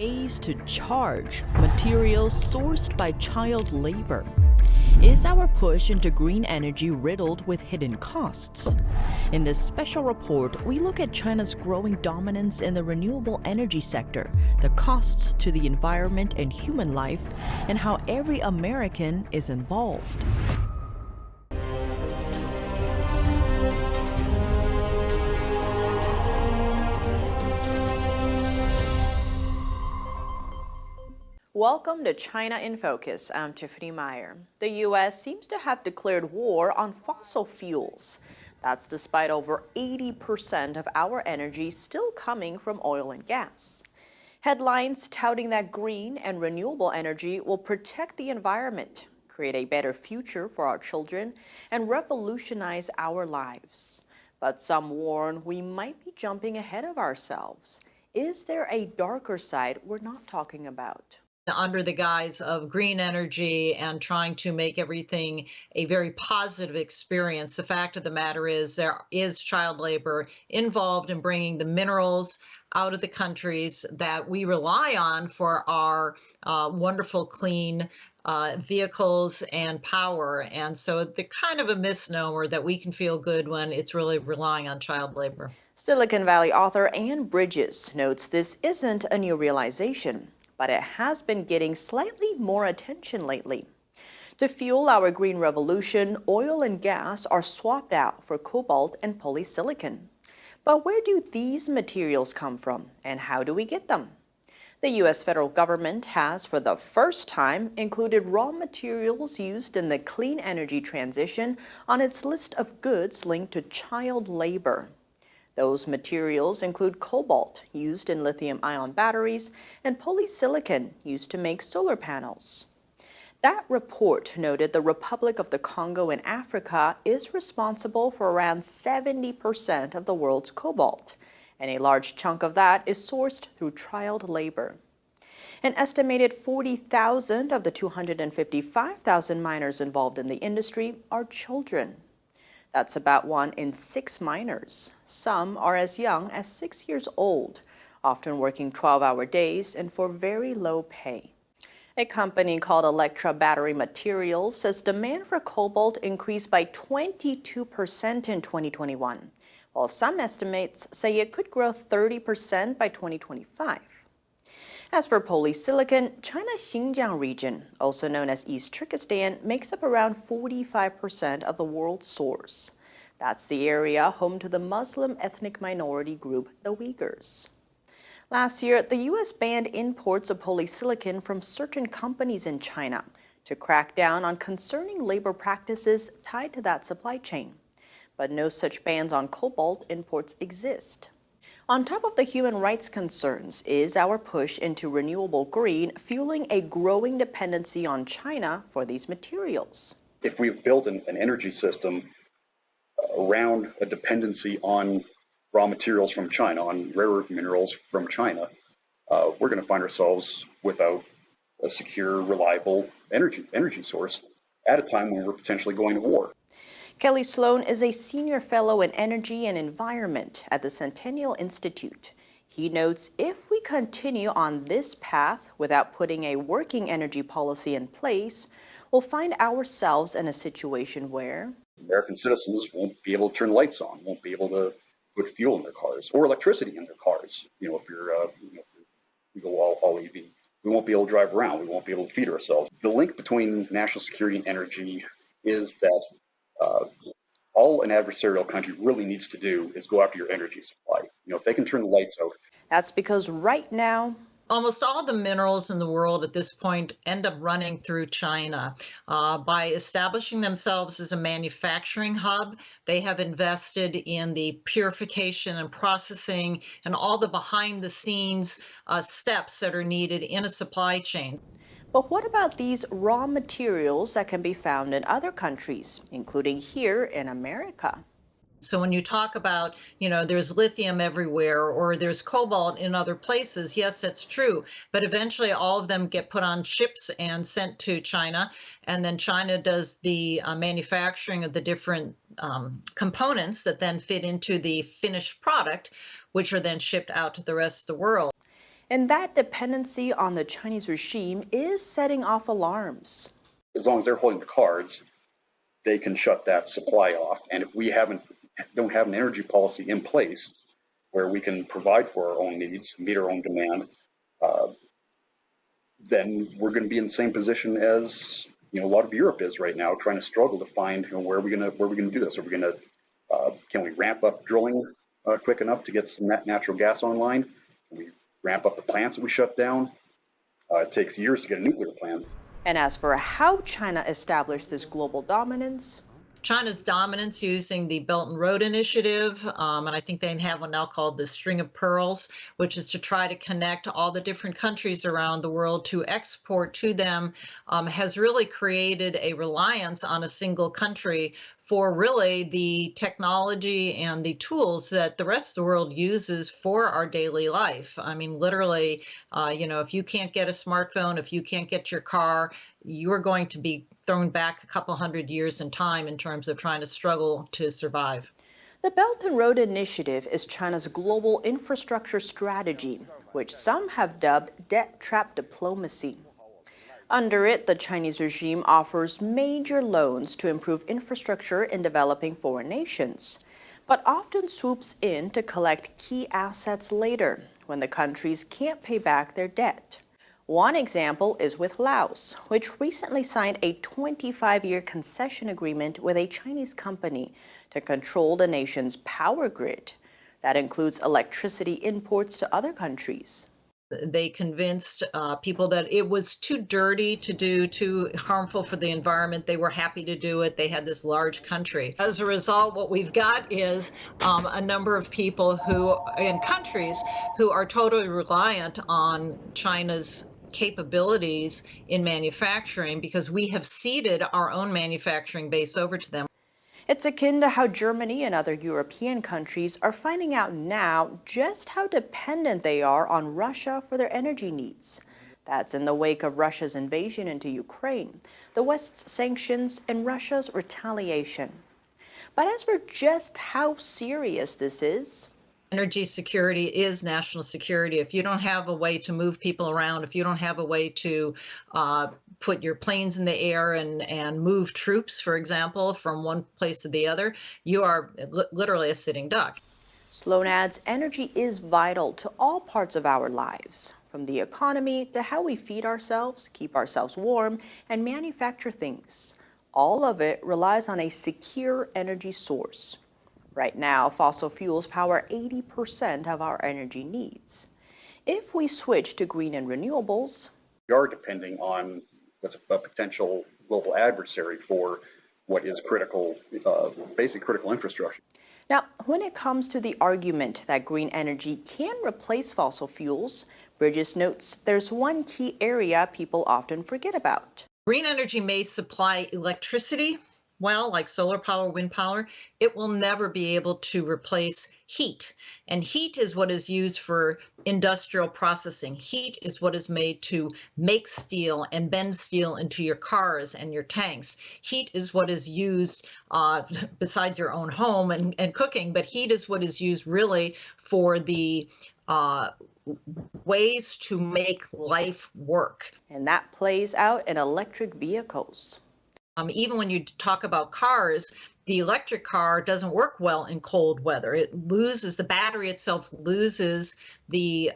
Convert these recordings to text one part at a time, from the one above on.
Ways to charge materials sourced by child labor. Is our push into green energy riddled with hidden costs? In this special report, we look at China's growing dominance in the renewable energy sector, the costs to the environment and human life, and how every American is involved. Welcome to China in Focus. I'm Tiffany Meyer. The U.S. seems to have declared war on fossil fuels. That's despite over 80% of our energy still coming from oil and gas. Headlines touting that green and renewable energy will protect the environment, create a better future for our children, and revolutionize our lives. But some warn we might be jumping ahead of ourselves. Is there a darker side we're not talking about? Under the guise of green energy and trying to make everything a very positive experience. The fact of the matter is there is child labor involved in bringing the minerals out of the countries that we rely on for our wonderful clean vehicles and power. And so they're kind of a misnomer that we can feel good when it's really relying on child labor. Silicon Valley author Ann Bridges notes this isn't a new realization, but it has been getting slightly more attention lately. To fuel our green revolution, oil and gas are swapped out for cobalt and polysilicon. But where do these materials come from, and how do we get them? The U.S. federal government has, for the first time, included raw materials used in the clean energy transition on its list of goods linked to child labor. Those materials include cobalt, used in lithium-ion batteries, and polysilicon, used to make solar panels. That report noted the Republic of the Congo in Africa is responsible for around 70% of the world's cobalt, and a large chunk of that is sourced through child labor. An estimated 40,000 of the 255,000 miners involved in the industry are children. That's about 1 in 6 miners. Some are as young as 6 years old, often working 12-hour days and for very low pay. A company called Electra Battery Materials says demand for cobalt increased by 22% in 2021, while some estimates say it could grow 30% by 2025. As for polysilicon, China's Xinjiang region, also known as East Turkestan, makes up around 45% of the world's source. That's the area home to the Muslim ethnic minority group, the Uyghurs. Last year, the U.S. banned imports of polysilicon from certain companies in China to crack down on concerning labor practices tied to that supply chain. But no such bans on cobalt imports exist. On top of the human rights concerns is our push into renewable green, fueling a growing dependency on China for these materials. If we've built an energy system around a dependency on raw materials from China, on rare earth minerals from China, we're going to find ourselves without a secure, reliable energy source at a time when we're potentially going to war. Kelly Sloan is a senior fellow in energy and environment at the Centennial Institute. He notes if we continue on this path without putting a working energy policy in place, we'll find ourselves in a situation where American citizens won't be able to turn lights on, won't be able to put fuel in their cars or electricity in their cars. If you go all EV, we won't be able to drive around. We won't be able to feed ourselves. The link between national security and energy is that all an adversarial country really needs to do is go after your energy supply. If they can turn the lights out. That's because right now, almost all the minerals in the world at this point end up running through China. By establishing themselves as a manufacturing hub, they have invested in the purification and processing and all the behind-the-scenes steps that are needed in a supply chain. But what about these raw materials that can be found in other countries, including here in America? So when you talk about, there's lithium everywhere or there's cobalt in other places, yes, that's true. But eventually all of them get put on ships and sent to China. And then China does the manufacturing of the different components that then fit into the finished product, which are then shipped out to the rest of the world. And that dependency on the Chinese regime is setting off alarms. As long as they're holding the cards, they can shut that supply off. And if we don't have an energy policy in place where we can provide for our own needs, meet our own demand, then we're going to be in the same position as a lot of Europe is right now, trying to struggle to find where are we going to do this? Are we going to can we ramp up drilling quick enough to get some natural gas online? Can we ramp up the plants that we shut down? It takes years to get a nuclear plant. And as for how China established this global dominance, China's dominance using the Belt and Road Initiative, and I think they have one now called the String of Pearls, which is to try to connect all the different countries around the world to export to them, has really created a reliance on a single country for really the technology and the tools that the rest of the world uses for our daily life. I mean, literally, if you can't get a smartphone, if you can't get your car, you're going to be thrown back a couple hundred years in time in terms of trying to struggle to survive. The Belt and Road Initiative is China's global infrastructure strategy, which some have dubbed debt trap diplomacy. Under it, the Chinese regime offers major loans to improve infrastructure in developing foreign nations, but often swoops in to collect key assets later when the countries can't pay back their debt. One example is with Laos, which recently signed a 25-year concession agreement with a Chinese company to control the nation's power grid. That includes electricity imports to other countries. They convinced people that it was too dirty to do, too harmful for the environment. They were happy to do it. They had this large country. As a result, what we've got is a number of people in countries who are totally reliant on China's capabilities in manufacturing because we have ceded our own manufacturing base over to them. It's akin to how Germany and other European countries are finding out now just how dependent they are on Russia for their energy needs. That's in the wake of Russia's invasion into Ukraine, the West's sanctions, and Russia's retaliation. But as for just how serious this is, energy security is national security. If you don't have a way to move people around, if you don't have a way to put your planes in the air and move troops, for example, from one place to the other, you are literally a sitting duck. Sloan adds energy is vital to all parts of our lives, from the economy to how we feed ourselves, keep ourselves warm, and manufacture things. All of it relies on a secure energy source. Right now, fossil fuels power 80% of our energy needs. If we switch to green and renewables, we are depending on what's a potential global adversary for what is critical, basic critical infrastructure. Now, when it comes to the argument that green energy can replace fossil fuels, Bridges notes there's one key area people often forget about. Green energy may supply electricity, well, like solar power, wind power. It will never be able to replace heat. And heat is what is used for industrial processing. Heat is what is made to make steel and bend steel into your cars and your tanks. Heat is what is used besides your own home and cooking, but heat is what is used really for the ways to make life work. And that plays out in electric vehicles. Even when you talk about cars, the electric car doesn't work well in cold weather. It loses, the battery itself loses the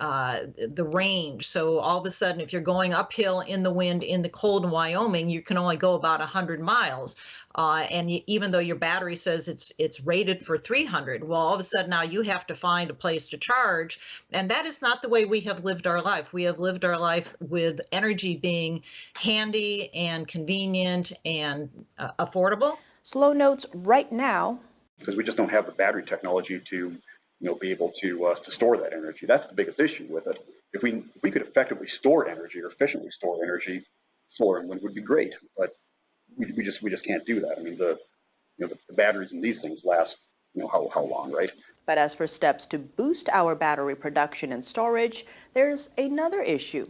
range. So all of a sudden, if you're going uphill in the wind in the cold in Wyoming, you can only go about 100 miles. Even though your battery says it's rated for 300, well, all of a sudden now you have to find a place to charge. And that is not the way we have lived our life. We have lived our life with energy being handy and convenient and affordable. Sloan notes right now, because we just don't have the battery technology to be able to store that energy. That's the biggest issue with it. If we could effectively store energy or efficiently store energy, solar and wind would be great, but we just can't do that. I mean, the batteries in these things last how long, right? But as for steps to boost our battery production and storage, there's another issue.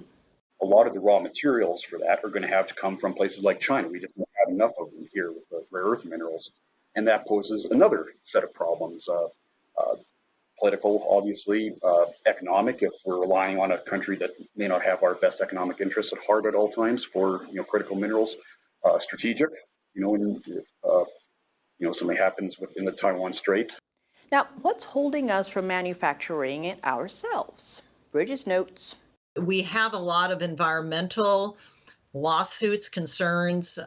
A lot of the raw materials for that are going to have to come from places like China. We just don't have enough of them here with the rare earth minerals, and that poses another set of problems. political, obviously, economic, if we're relying on a country that may not have our best economic interests at heart at all times for, critical minerals, strategic, when if, something happens within the Taiwan Strait. Now, what's holding us from manufacturing it ourselves? Bridges notes. We have a lot of environmental lawsuits, concerns,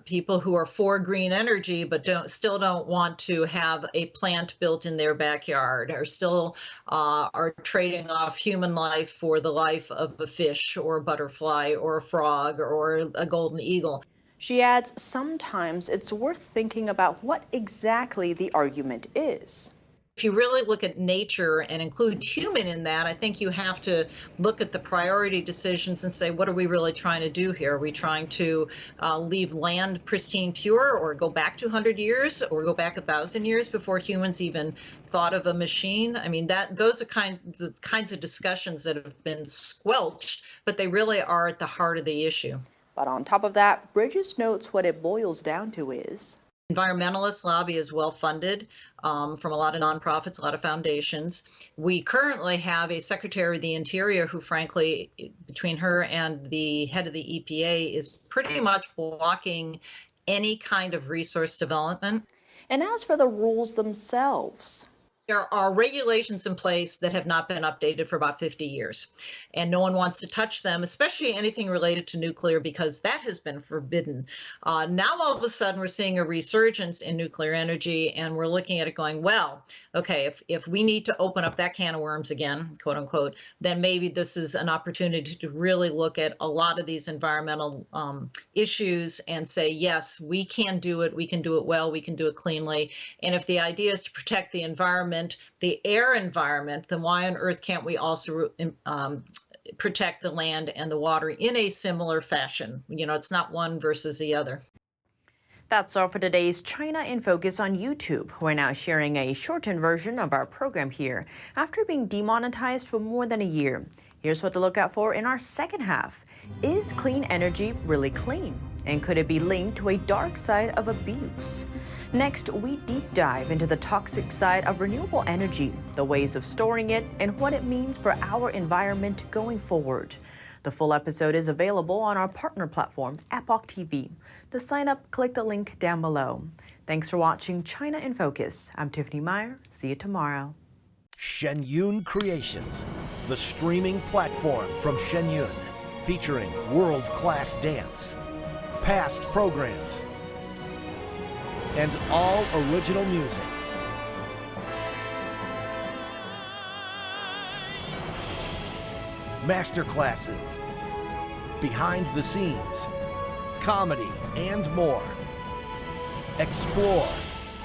people who are for green energy but still don't want to have a plant built in their backyard, or still are trading off human life for the life of a fish or a butterfly or a frog or a golden eagle. She adds, sometimes it's worth thinking about what exactly the argument is. If you really look at nature and include human in that, I think you have to look at the priority decisions and say, what are we really trying to do here? Are we trying to leave land pristine pure, or go back 200 years, or go back 1,000 years before humans even thought of a machine? I mean, those are kinds of discussions that have been squelched, but they really are at the heart of the issue. But on top of that, Bridges notes what it boils down to is environmentalist lobby is well funded from a lot of nonprofits, a lot of foundations. We currently have a Secretary of the Interior who, frankly, between her and the head of the EPA, is pretty much blocking any kind of resource development. And as for the rules themselves, there are regulations in place that have not been updated for about 50 years, and no one wants to touch them, especially anything related to nuclear, because that has been forbidden. Now, all of a sudden, we're seeing a resurgence in nuclear energy, and we're looking at it going, well, okay, if we need to open up that can of worms again, quote unquote, then maybe this is an opportunity to really look at a lot of these environmental issues and say, yes, we can do it well, we can do it cleanly. And if the idea is to protect the environment, the air environment, then why on earth can't we also protect the land and the water in a similar fashion? It's not one versus the other. That's all for today's China in Focus on YouTube. We're now sharing a shortened version of our program here after being demonetized for more than a year. Here's what to look out for in our second half. Is clean energy really clean? And could it be linked to a dark side of abuse? Next, we deep dive into the toxic side of renewable energy, the ways of storing it, and what it means for our environment going forward. The full episode is available on our partner platform, Epoch TV. To sign up, click the link down below. Thanks for watching China in Focus. I'm Tiffany Meyer. See you tomorrow. Shenyun Creations, the streaming platform from Shenyun, featuring world-class dance, past programs, and all original music. Masterclasses, behind the scenes, comedy, and more. Explore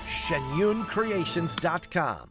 shenyuncreations.com.